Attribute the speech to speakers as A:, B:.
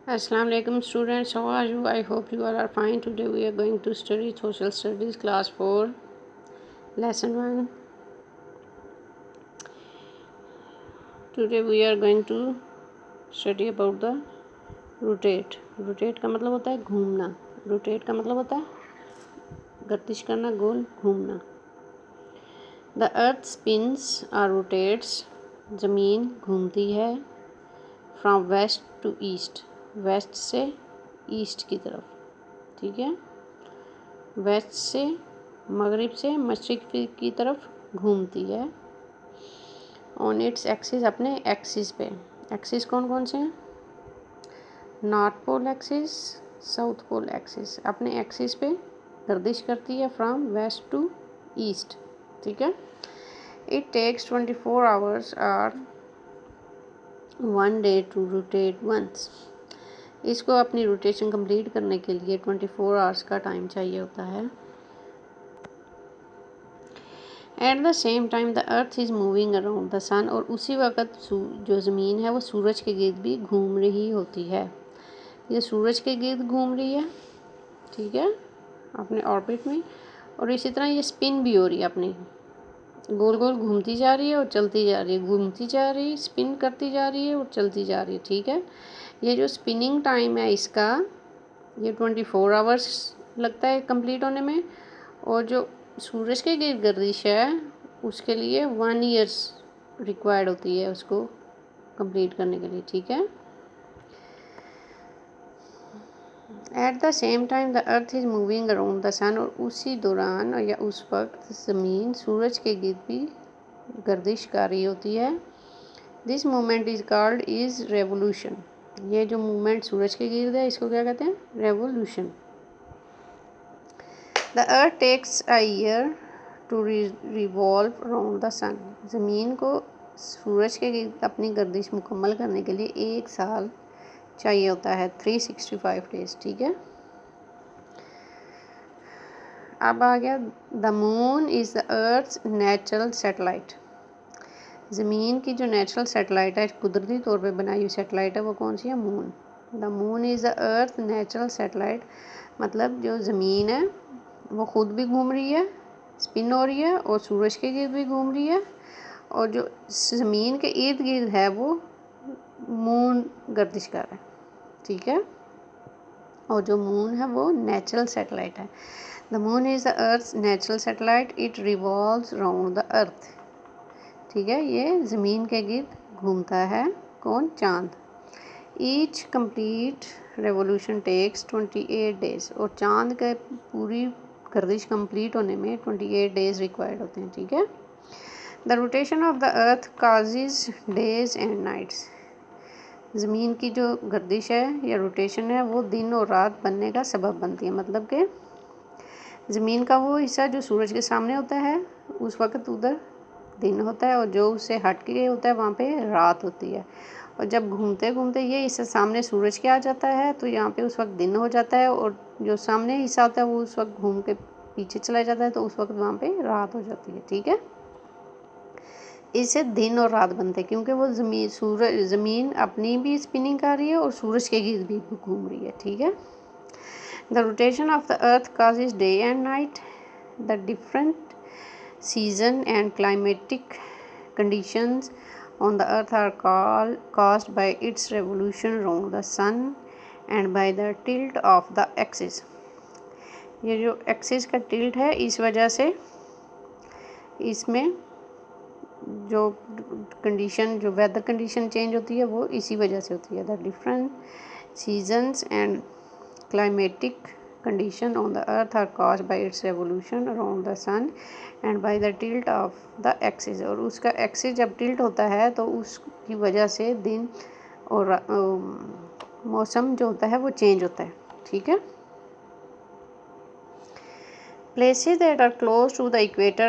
A: Assalamu alaikum students, how are you? I hope you all are fine. Today we are going to study social studies class 4 lesson 1. Today we are going to study about the rotate. Rotate का मतलब होता है घूमना. Rotate का मतलब होता है गर्दिश करना, गोल घूमना. The earth spins or rotates. ज़मीन घूमती है. From west to east. West से ईस्ट की तरफ. ठीक है. वेस्ट से मगरिब से मशरिक की तरफ घूमती है. ऑन इट्स एक्सिस, अपने एक्सिस पे. एक्सिस कौन कौन से हैं? North pole axis, south pole axis. अपने एक्सिस पे गर्दिश करती है फ्रॉम वेस्ट टू ईस्ट. ठीक है. इट टेक्स 24 आवर्स और 1 डे टू रोटेट वंस. इसको अपनी रोटेशन कंप्लीट करने के लिए 24 आवर्स का टाइम चाहिए होता है. At the same time the earth is moving around the sun. और उसी वक्त जो ज़मीन है वो सूरज के गिर्द भी घूम रही होती है. ये सूरज के गिर्द घूम रही है. ठीक है, अपने ऑर्बिट में. और इसी तरह ये स्पिन भी हो रही है, अपनी गोल गोल घूमती जा रही है और चलती जा रही है, घूमती जा रही है, स्पिन करती जा रही है और चलती जा रही है. ठीक है. ये जो स्पिनिंग टाइम है इसका, ये 24 आवर्स लगता है कंप्लीट होने में. और जो सूरज के गिर्द गर्दिश है उसके लिए 1 ईयर्स रिक्वायर्ड होती है उसको कंप्लीट करने के लिए. ठीक है. At the same time the earth is moving around the sun. और उसी दौरान या उस वक्त ज़मीन सूरज के गिर्द भी गर्दिश कर रही होती है. This movement is called is revolution. ये जो मूवमेंट सूरज के गिर्द है इसको क्या कहते हैं? Revolution. The earth takes a year to revolve around the sun. ज़मीन को सूरज के गिर्द अपनी गर्दिश मुकम्मल करने के लिए 1 साल चाहिए होता है, 365 डेज. ठीक है. अब आ गया the moon is the earth's natural satellite. ज़मीन की जो नेचुरल सैटेलाइट है, कुदरती तौर पे बनाई हुई सैटेलाइट है, वो कौन सी है? Moon. The moon is the earth natural satellite. मतलब जो ज़मीन है वो ख़ुद भी घूम रही है, स्पिन हो रही है, और सूरज के गिर्द भी घूम रही है. और जो ज़मीन के इर्द गिर्द है वो मून गर्दिश कर रहा है. ठीक है. और जो मून है वो नेचुरल सैटेलाइट है. The moon is the earth natural satellite. It revolves around the earth. ठीक है. ये ज़मीन के गिर्द घूमता है. कौन? चाँद. Each complete revolution takes 28 days. और चाँद के पूरी गर्दिश कंप्लीट होने में 28 डेज रिक्वायर्ड होते हैं. ठीक है. The rotation of the earth causes days and nights. ज़मीन की जो गर्दिश है या रोटेशन है वो दिन और रात बनने का सबब बनती है. मतलब कि ज़मीन का वो हिस्सा जो सूरज के सामने होता है उस वक्त उधर दिन होता है, और जो उससे हट के होता है वहाँ पे रात होती है. और जब घूमते घूमते ये हिस्सा सामने सूरज के आ जाता है तो यहाँ पे उस वक्त दिन हो जाता है, और जो सामने हिस्सा होता है वो उस वक्त घूम के पीछे चला जाता है तो उस वक्त वहाँ पे रात हो जाती है. ठीक है. इससे दिन और रात बनते हैं क्योंकि वो ज़मीन अपनी भी स्पिनिंग कर रही है और सूरज के गिर्द भी घूम रही है. ठीक है. The rotation of the earth causes day and night. The different season and climatic conditions on the earth are caused by its revolution around the sun and by the tilt of the axis. ये जो axis का tilt है इस वजह से इसमें जो condition, जो वेदर कंडीशन चेंज होती है वो इसी वजह से होती है. The different seasons and climatic condition on the earth are caused by its revolution around the sun and by the tilt of the axis. और उसका एक्सिस जब टिल्ट होता है तो उसकी वजह से दिन और मौसम जो होता है वो चेंज होता है. ठीक है. Places that are close to the equator